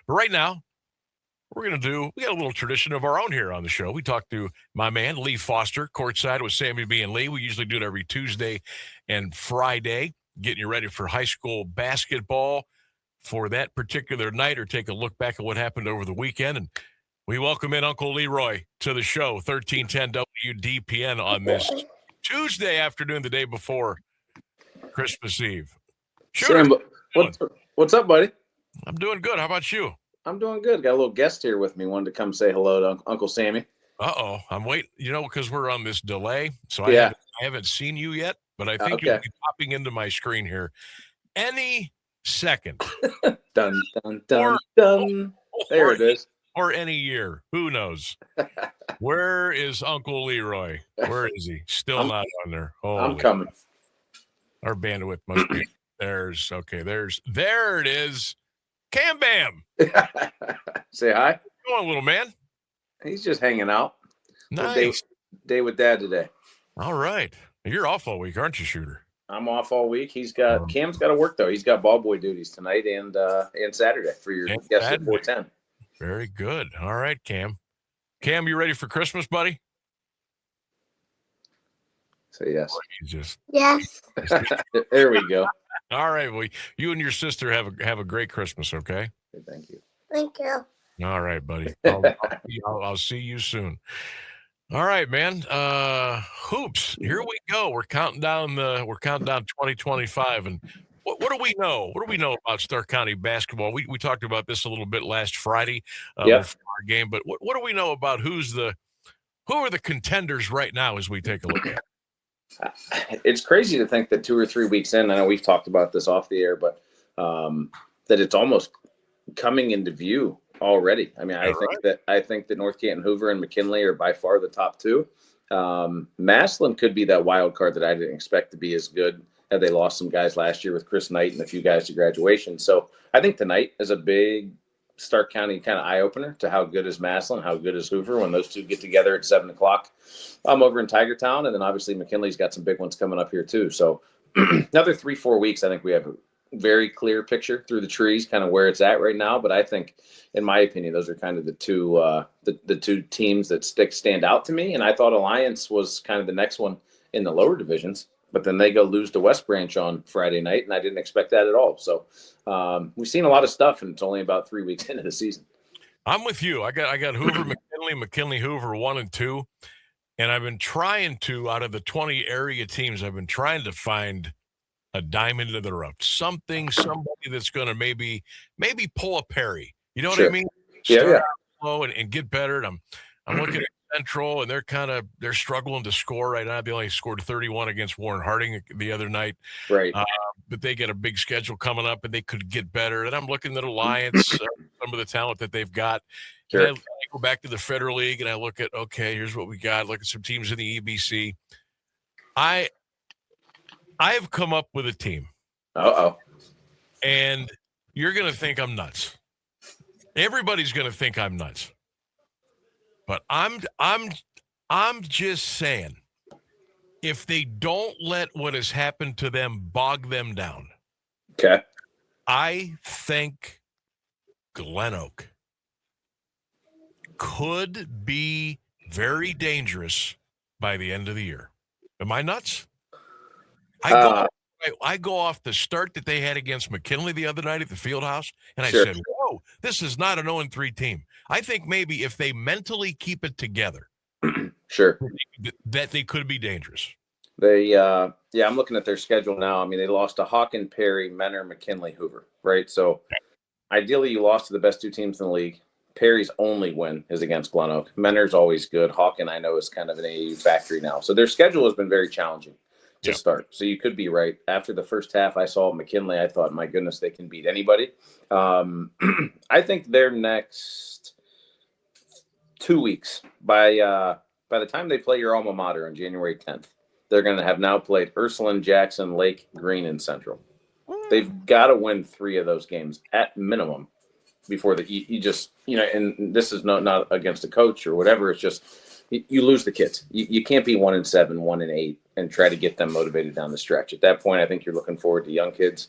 But right now, we got a little tradition of our own here on the show. We talked to my man, Lee Foster, courtside with Sammy B and Lee. We usually do it every Tuesday and Friday, getting you ready for high school basketball for that particular night, or take a look back at what happened over the weekend. And we welcome in Uncle Leroy to the show, 1310 WDPN on this Tuesday afternoon, the day before Christmas Eve. Sam, what's up, buddy? I'm doing good. How about you? I'm doing good. Got a little guest here with me. Wanted to come say hello to Uncle Sammy. Uh-oh. I'm waiting, because we're on this delay, so I haven't seen you yet, but I think you'll be popping into my screen here any second. Dun, dun, dun, dun. There it is. Or any year. Who knows? Where is Uncle Leroy? Where is he? Still not on there. I'm coming. Our bandwidth must be there it is. Cam Bam. Say hi. How you doing, little man? He's just hanging out. Nice. Day with Dad today. All right. You're off all week, aren't you, Shooter? I'm off all week. Cam's got to work though. He's got ball boy duties tonight and Saturday for your guest at 410. Very good. All right, Cam. Cam, you ready for Christmas, buddy? Say yes. Yes. There we go. All right. Well, you and your sister have a great Christmas, okay? Thank you. Thank you. All right, buddy. I'll see you soon. All right, man. Hoops. Here we go. We're counting down 2025, and what do we know? What do we know about Stark County basketball? We talked about this a little bit last Friday before our game, but what do we know about who are the contenders right now as we take a look at it? It's crazy to think that 2 or 3 weeks in, I know we've talked about this off the air, but that it's almost coming into view already. I mean, I think that North Canton, Hoover, and McKinley are by far the top two. Massillon could be that wild card that I didn't expect to be as good. They lost some guys last year with Chris Knight and a few guys to graduation. So I think tonight is a big Stark County kind of eye-opener to how good is Massillon, how good is Hoover when those two get together at 7 o'clock over in Tigertown. And then obviously McKinley's got some big ones coming up here too. So another 3-4 weeks, I think we have a very clear picture through the trees, kind of where it's at right now. But I think, in my opinion, those are kind of the two teams that stand out to me. And I thought Alliance was kind of the next one in the lower divisions. But then they go lose to West Branch on Friday night, and I didn't expect that at all. So we've seen a lot of stuff, and it's only about 3 weeks into the season. I'm with you. I got Hoover, McKinley, Hoover 1 and 2, and I've been trying to, out of the 20 area teams, I've been trying to find a diamond in the rough, somebody that's going to maybe pull a Perry. You know what I mean? Start out slow and get better. And I'm looking at Central, and they're struggling to score right now. They only scored 31 against Warren Harding the other night. Right. But they get a big schedule coming up, and they could get better. And I'm looking at Alliance, some of the talent that they've got. Sure. And I go back to the Federal League, and I look at, okay, here's what we got. Look at some teams in the EBC. I've come up with a team. Uh-oh. And you're going to think I'm nuts. Everybody's going to think I'm nuts. But I'm just saying, if they don't let what has happened to them bog them down, okay, I think Glen Oak could be very dangerous by the end of the year. Am I nuts? I go off the start that they had against McKinley the other night at the Fieldhouse, and I said, whoa, this is not an 0-3 team. I think maybe if they mentally keep it together, sure, that they could be dangerous. I'm looking at their schedule now. I mean, they lost to Hawken, Perry, Menor, McKinley, Hoover, right? So ideally you lost to the best two teams in the league. Perry's only win is against Glen Oak. Menor's always good. Hawken, I know, is kind of an AAU factory now. So their schedule has been very challenging to start. So you could be right. After the first half, I saw McKinley. I thought, my goodness, they can beat anybody. I think their next 2 weeks, by the time they play your alma mater on January 10th, they're going to have now played Ursuline, Jackson, Lake, Greene, and Central. They've got to win 3 of those games at minimum before you just, and this is not against a coach or whatever. It's just you lose the kids. You can't be 1-7, 1-8, and try to get them motivated down the stretch. At that point, I think you're looking forward to young kids,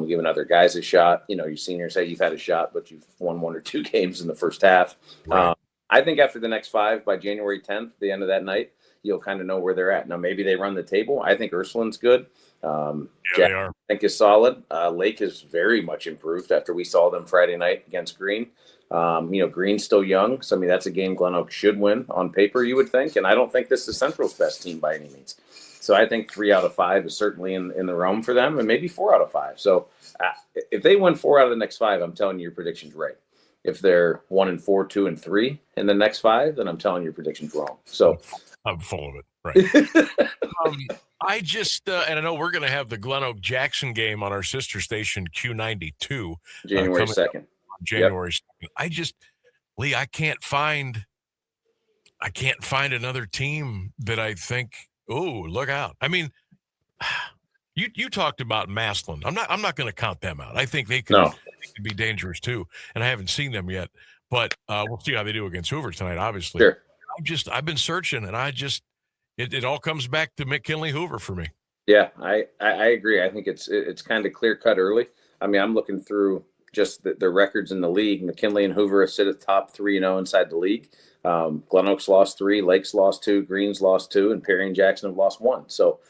giving other guys a shot. Your seniors say you've had a shot, but you've won 1 or 2 games in the first half. Right. I think after the next 5, by January 10th, the end of that night, you'll kind of know where they're at. Now, maybe they run the table. I think Ursuline's good. They are. I think is solid. Lake is very much improved after we saw them Friday night against Green. Green's still young, so that's a game Glen Oak should win on paper, you would think. And I don't think this is Central's best team by any means. So I think 3 out of 5 is certainly in the realm for them, and maybe 4 out of 5. So if they win 4 out of the next 5, I'm telling you your prediction's right. If they're 1-4, 2-3 in the next 5, then I'm telling you your prediction's wrong. So I'm full of it. Right. I just, and I know we're going to have the Glen Oak Jackson game on our sister station Q92. January 2nd. January 2nd. Lee, I can't find another team that I think, oh, look out. You talked about Maslin. I'm not going to count them out. I think they could be dangerous too. And I haven't seen them yet, but we'll see how they do against Hoover tonight, obviously. Sure. I've been searching, and it all comes back to McKinley Hoover for me. Yeah, I agree. I think it's kind of clear cut early. I'm looking through just the records in the league. McKinley and Hoover sit at top 3-0 inside the league. Glen Oak's lost 3, Lake's lost 2, Green's lost 2, and Perry and Jackson have lost 1. So,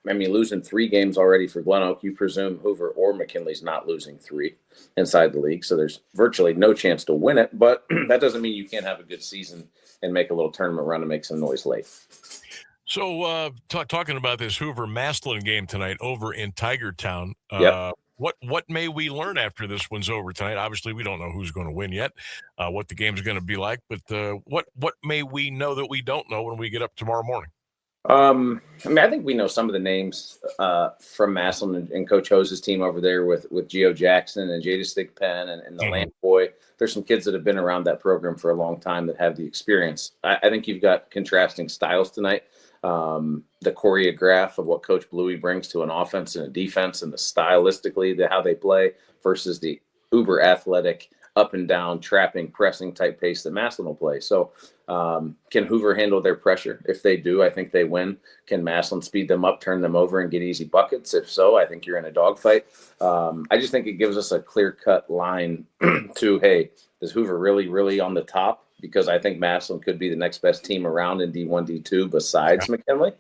losing 3 games already for Glen Oak, you presume Hoover or McKinley's not losing 3 inside the league. So there's virtually no chance to win it, but that doesn't mean you can't have a good season and make a little tournament run and make some noise late. So talking about this Hoover Maslin game tonight over in Tigertown, Yep. What may we learn after this one's over tonight? Obviously, we don't know who's going to win yet, what the game's going to be like, but what may we know that we don't know when we get up tomorrow morning? I think we know some of the names from Maslin and Coach Hose's team over there with Gio Jackson and Jada Stigpen and the Lamp Boy. There's some kids that have been around that program for a long time that have the experience. I think you've got contrasting styles tonight. The choreograph of what Coach Bluey brings to an offense and a defense, and the stylistically how they play versus the uber athletic, up and down, trapping, pressing type pace that Maslin will play. So can Hoover handle their pressure? If they do, I think they win. Can Maslin speed them up, turn them over, and get easy buckets? If so, I think you're in a dogfight. I just think it gives us a clear-cut line to, hey, is Hoover really, really on the top? Because I think Maslin could be the next best team around in D1, D2 besides McKinley.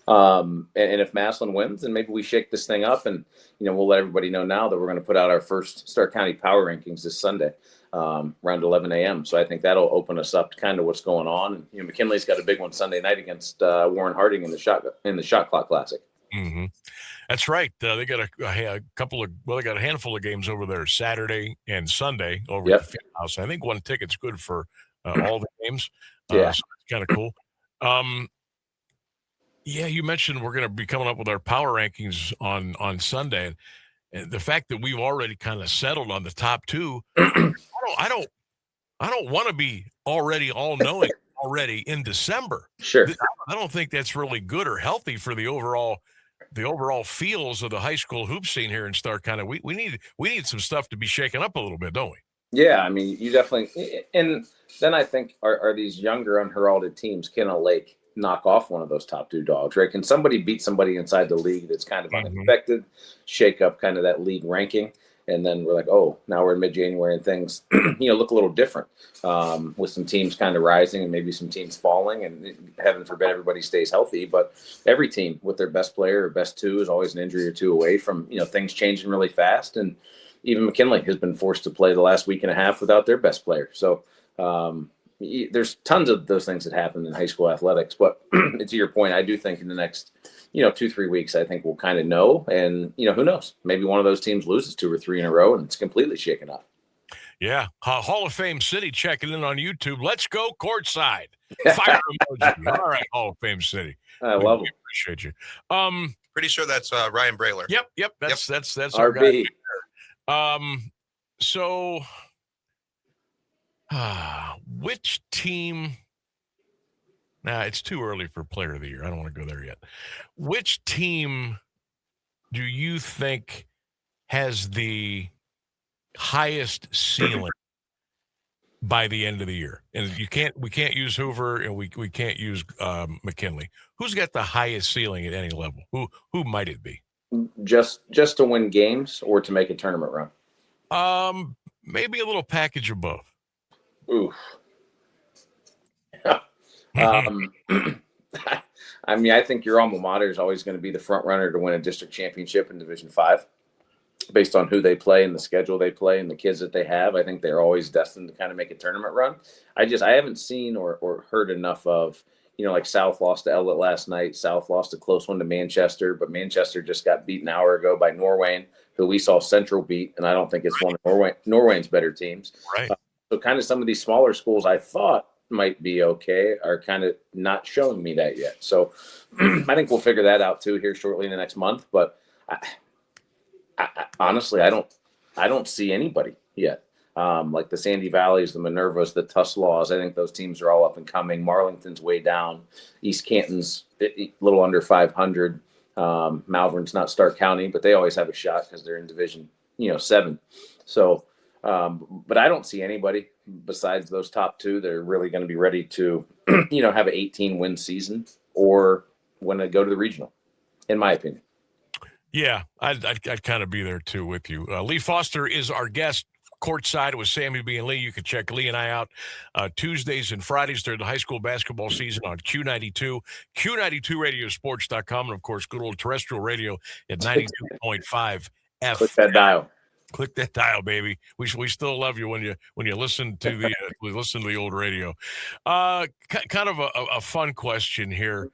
And if Maslin wins, then maybe we shake this thing up, and we'll let everybody know now that we're going to put out our first Stark County Power Rankings this Sunday around 11 a.m. So I think that'll open us up to kind of what's going on. And McKinley's got a big one Sunday night against Warren Harding in the Shot Clock Classic. Mm-hmm. That's right. They got a couple of they got a handful of games over there Saturday and Sunday over at the field house. I think one ticket's good for all the games. So it's kind of cool. You mentioned we're going to be coming up with our power rankings on Sunday, and the fact that we've already kind of settled on the top 2. I don't want to be already all knowing already in December. Sure. I don't think that's really good or healthy for the overall feels of the high school hoop scene here in Stark County. We need some stuff to be shaken up a little bit, don't we? Yeah, you definitely. And then I think are these younger unheralded teams, can a Lake knock off one of those top 2 dogs, right? Can somebody beat somebody inside the league that's kind of unexpected, shake up kind of that league ranking? And then we're like, oh, now we're in mid-January and things, look a little different with some teams kind of rising and maybe some teams falling. And heaven forbid everybody stays healthy. But every team with their best player or best 2 is always an injury or 2 away from, things changing really fast. And even McKinley has been forced to play the last week and a half without their best player. So there's tons of those things that happen in high school athletics. But to your point, I do think in the next 2-3 weeks, I think we'll kind of know. And, who knows? Maybe one of those teams loses 2 or 3 in a row and it's completely shaken up. Yeah. Hall of Fame City checking in on YouTube. Let's go Courtside. Fire emoji. All right, Hall of Fame City. I love it. Appreciate you. Pretty sure that's Ryan Brayler. Yep. That's our RB. Guy. So which team? Nah, it's too early for Player of the Year. I don't want to go there yet. Which team do you think has the highest ceiling by the end of the year. And we can't use Hoover, and we can't use McKinley. Who's got the highest ceiling at any level? Who might it be? Just to win games or to make a tournament run? Maybe a little package of both. Ooh. I mean, I think your alma mater is always going to be the front runner to win a district championship in Division 5, based on who they play and the schedule they play and the kids that they have. I think they're always destined to kind of make a tournament run. I haven't seen or heard enough of, like South lost to Ellet last night. South lost a close one to Manchester, but Manchester just got beat an hour ago by Norwayne, who we saw Central beat, and I don't think it's one of Norwayne's better teams. Right. So kind of some of these smaller schools I thought might be okay are kind of not showing me that yet. So I think we'll figure that out too here shortly in the next month. But I honestly, I don't see anybody yet. Like the Sandy Valleys, the Minervas, the Tuslaws. I think those teams are all up and coming. Marlington's way down. East Canton's a little under 500. Malvern's not Stark County, but they always have a shot because they're in Division 7. So, but I don't see anybody besides those top two that are really going to be ready to, have an 18-win season or when they go to the regional, in my opinion. Yeah, I'd kind of be there too with you. Lee Foster is our guest. Courtside with Sammy B. and Lee. You can check Lee and I out Tuesdays and Fridays during the high school basketball season on Q92, Q92radiosports.com, and of course, good old terrestrial radio at 92.5 FM. Click that dial. Click that dial, baby. We still love you when you listen to the listen to the old radio. Kind of a fun question here.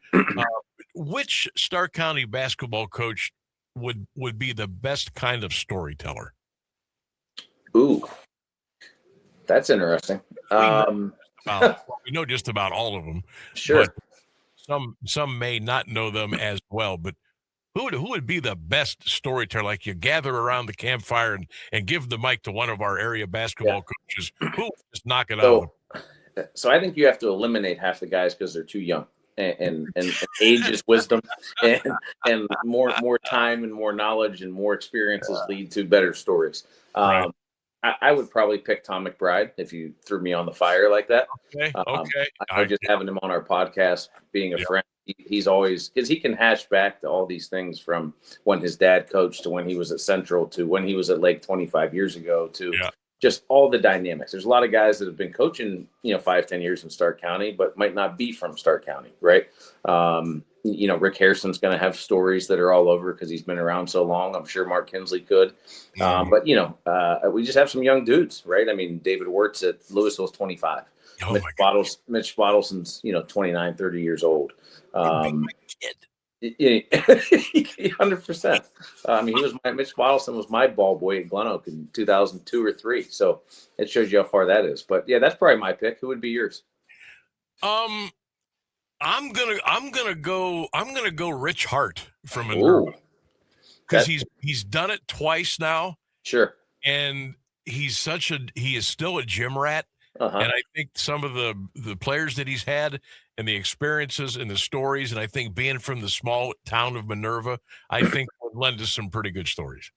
Which Stark County basketball coach would be the best kind of storyteller? Ooh, that's interesting. We know just about all of them. Sure. Some may not know them as well, but who would be the best storyteller? Like you gather around the campfire and give the mic to one of our area basketball coaches who just knock it out. So I think you have to eliminate half the guys because they're too young. And age is wisdom, and more time and more knowledge and more experiences lead to better stories. Right. I would probably pick Tom McBride if you threw me on the fire like that. Okay. I just having him on our podcast, being a friend, he's always, because he can hash back to all these things from when his dad coached to when he was at Central to when he was at Lake 25 years ago to just all the dynamics. There's a lot of guys that have been coaching, 5-10 years in Stark County, but might not be from Stark County, right? Rick Harrison's going to have stories that are all over because he's been around so long. I'm sure Mark Kinsley could. But we just have some young dudes, right? I mean, David Wirtz at Louisville's 25. Mitch Bottleson's, 29, 30 years old. 100%. Mitch Bottleson was my ball boy at Glen Oak in 2002 or 3. So it shows you how far that is. But yeah, that's probably my pick. Who would be yours? I'm gonna go Rich Hart from Minerva because he's done it twice now. Sure. And he is still a gym rat. And I think some of the players that he's had and the experiences and the stories, and I think being from the small town of Minerva, I think would lend to some pretty good stories.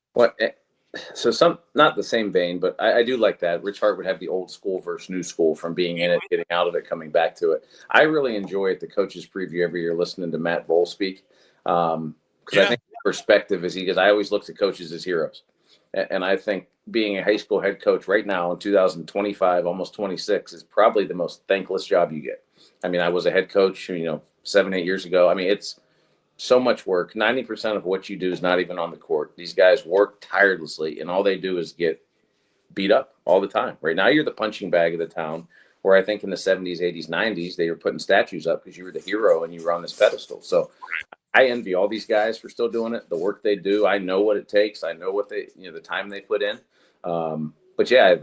So not the same vein, but I do like that. Rich Hart would have the old school versus new school from being in it, getting out of it, coming back to it. I really enjoy at the coaches preview every year listening to Matt Vole speak. Because I think the perspective is because I always look at coaches as heroes. And I think being a high school head coach right now in 2025, almost 26, is probably the most thankless job you get. I mean, I was a head coach, 7-8 years ago. I mean, it's so much work. 90% of what you do is not even on the court. These guys work tirelessly, and all they do is get beat up all the time. Right now, you're the punching bag of the town, where I think in the 70s, 80s, 90s, they were putting statues up because you were the hero and you were on this pedestal. So I envy all these guys for still doing it, the work they do. I know what it takes. I know what they, the time they put in. But yeah,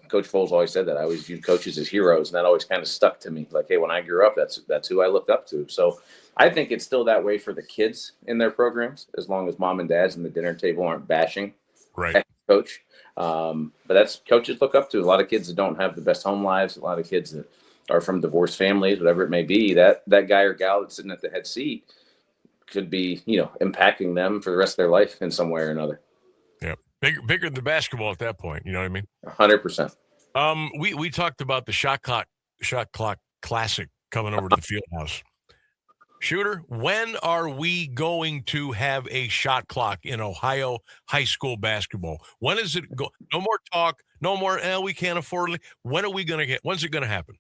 Coach Foles always said that. I always viewed coaches as heroes, and that always kind of stuck to me. Like, hey, when I grew up, that's who I looked up to. So I think it's still that way for the kids in their programs, as long as mom and dads and the dinner table aren't bashing coach. But that's coaches look up to. A lot of kids that don't have the best home lives, a lot of kids that are from divorced families, whatever it may be, that guy or gal that's sitting at the head seat could be, impacting them for the rest of their life in some way or another. Yeah. Bigger than basketball at that point. You know what I mean? 100%. We talked about the shot clock classic coming over to the field house. Shooter, when are we going to have a shot clock in Ohio high school basketball? When is it go? No more talk. No more. We can't afford it. When are we going to get? When's it going to happen?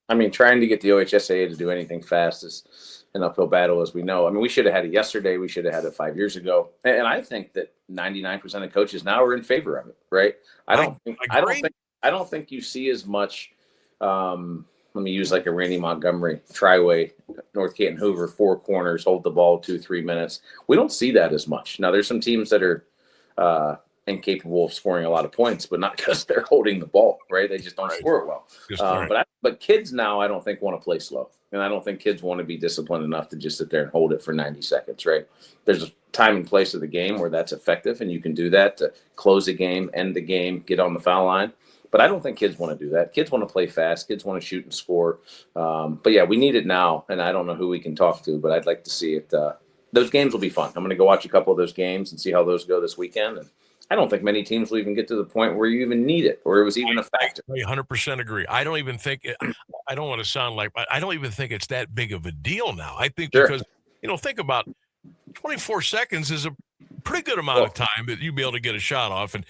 I mean, trying to get the OHSAA to do anything fast is an uphill battle, as we know. I mean, we should have had it yesterday. We should have had it 5 years ago. And I think that 99% of coaches now are in favor of it, right? I don't think you see as much. Let me use like a Randy Montgomery tri-way, North Canton Hoover, 4 corners, hold the ball 2-3 minutes. We don't see that as much. Now, there's some teams that are incapable of scoring a lot of points, but not because they're holding the ball, right? They just don't score it well. But kids now, I don't think want to play slow. And I don't think kids want to be disciplined enough to just sit there and hold it for 90 seconds, right? There's a time and place of the game where that's effective, and you can do that to close the game, end the game, get on the foul line. But I don't think kids want to do that. Kids want to play fast. Kids want to shoot and score. But, yeah, we need it now, and I don't know who we can talk to, but I'd like to see it. Those games will be fun. I'm going to go watch a couple of those games and see how those go this weekend. And I don't think many teams will even get to the point where you even need it or it was even a factor. I 100% agree. I don't even think – I don't want to sound like – I don't even think it's that big of a deal now. I think because, think about 24 seconds is a pretty good amount of time that you'd be able to get a shot off. And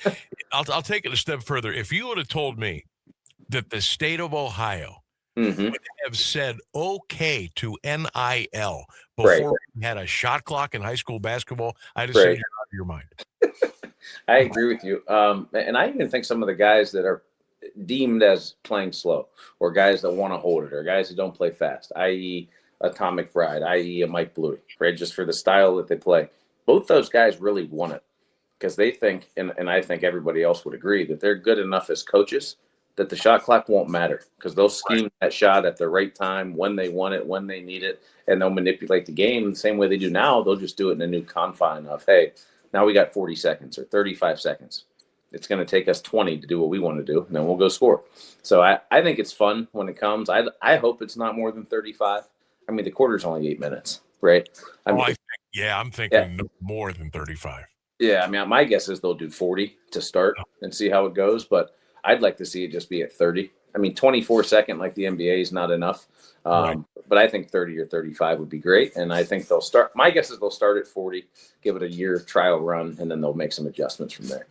I'll take it a step further. If you would have told me that the state of Ohio would have said okay to NIL before we had a shot clock in high school basketball, I'd have said you're out of your mind. I agree with you. And I even think some of the guys that are deemed as playing slow or guys that want to hold it or guys that don't play fast, i.e. Atomic Bride, i.e. a Mike Bluey, right, just for the style that they play. Both those guys really want it because they think, and I think everybody else would agree, that they're good enough as coaches that the shot clock won't matter because they'll scheme that shot at the right time, when they want it, when they need it, and they'll manipulate the game the same way they do now. They'll just do it in a new confine of, hey, now we got 40 seconds or 35 seconds. It's going to take us 20 to do what we want to do, and then we'll go score. So I think it's fun when it comes. I hope it's not more than 35. I mean, the quarter's only 8 minutes, right? I'm thinking no more than 35. Yeah, I mean, my guess is they'll do 40 to start and see how it goes, but I'd like to see it just be at 30. I mean, 24-second like the NBA is not enough, but I think 30 or 35 would be great, and I think they'll start – my guess is they'll start at 40, give it a year trial run, and then they'll make some adjustments from there.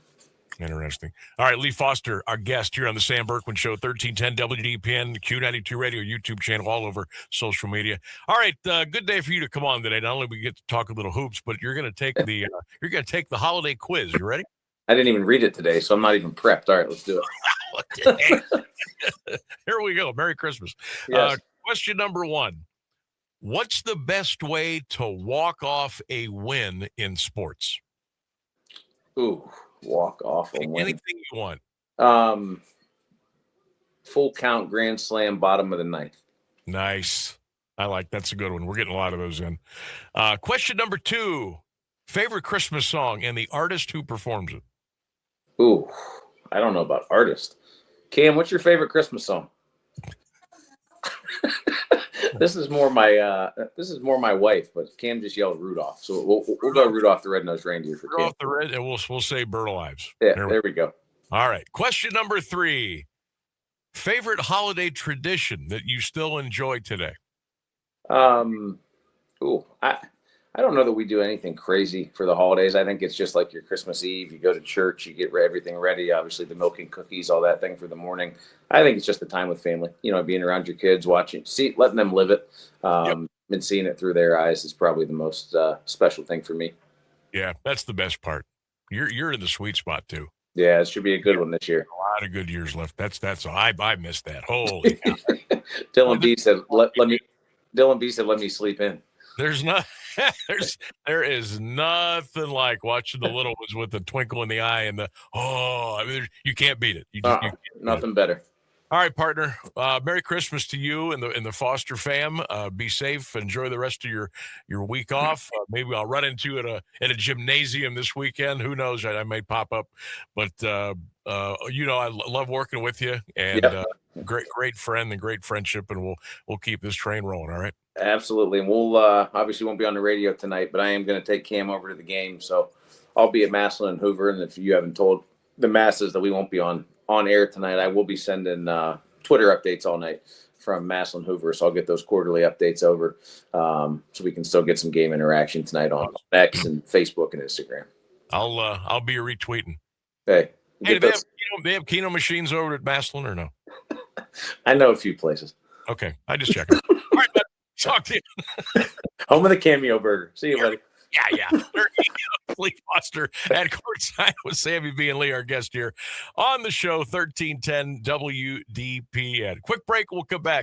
Interesting. All right, Lee Foster, our guest here on the Sam Bourquin Show, 1310 WDPN, Q92 Radio, YouTube channel, all over social media. All right, good day for you to come on today. Not only we get to talk a little hoops, but you're going to take the holiday quiz. You ready? I didn't even read it today, so I'm not even prepped. All right, let's do it. Here we go. Merry Christmas. Yes. Question number 1. What's the best way to walk off a win in sports? Ooh. Walk off a win. Anything you want. Full count grand slam, bottom of the ninth. Nice. That's a good one. We're getting a lot of those in. Question number 2. Favorite Christmas song and the artist who performs it? Ooh, I don't know about artist. Cam, what's your favorite Christmas song? This is more my wife, but Cam just yelled Rudolph, so we'll go Rudolph the Red-Nosed Reindeer for Cam. Rudolph the Red, and we'll say Bird Alives. Yeah, there we go. All right. Question number 3. Favorite holiday tradition that you still enjoy today? I don't know that we do anything crazy for the holidays. I think it's just like your Christmas Eve. You go to church, you get everything ready. Obviously, the milk and cookies, all that thing for the morning. I think it's just the time with family. Being around your kids, letting them live it, and seeing it through their eyes is probably the most special thing for me. Yeah, that's the best part. You're in the sweet spot too. Yeah, it should be a good one this year. A lot of good years left. That's I missed that. Holy cow. Dylan B said, let me sleep in. There is nothing like watching the little ones with the twinkle in the eye and you can't beat it. Nothing better. All right, partner. Merry Christmas to you and the Foster fam. Be safe. Enjoy the rest of your week off. Maybe I'll run into you at a gymnasium this weekend. Who knows? I might pop up. But I love working with you and great friend and great friendship. And we'll keep this train rolling. All right. Absolutely. And we'll obviously won't be on the radio tonight, but I am going to take Cam over to the game. So I'll be at Massillon and Hoover. And if you haven't told the masses that we won't be on on air tonight, I will be sending Twitter updates all night from Massillon Hoover, so I'll get those quarterly updates over, so we can still get some game interaction tonight on X and Facebook and Instagram. I'll be retweeting. Hey, do they have Keno machines over at Massillon or no? I know a few places. Okay, I just checked. All right, man. Talk to you. Home of the Cameo Burger. See you, buddy. Yeah. Lee Foster at Courtside with Sammy B and Lee, our guest here on the show, 1310 WDPN. Quick break. We'll come back.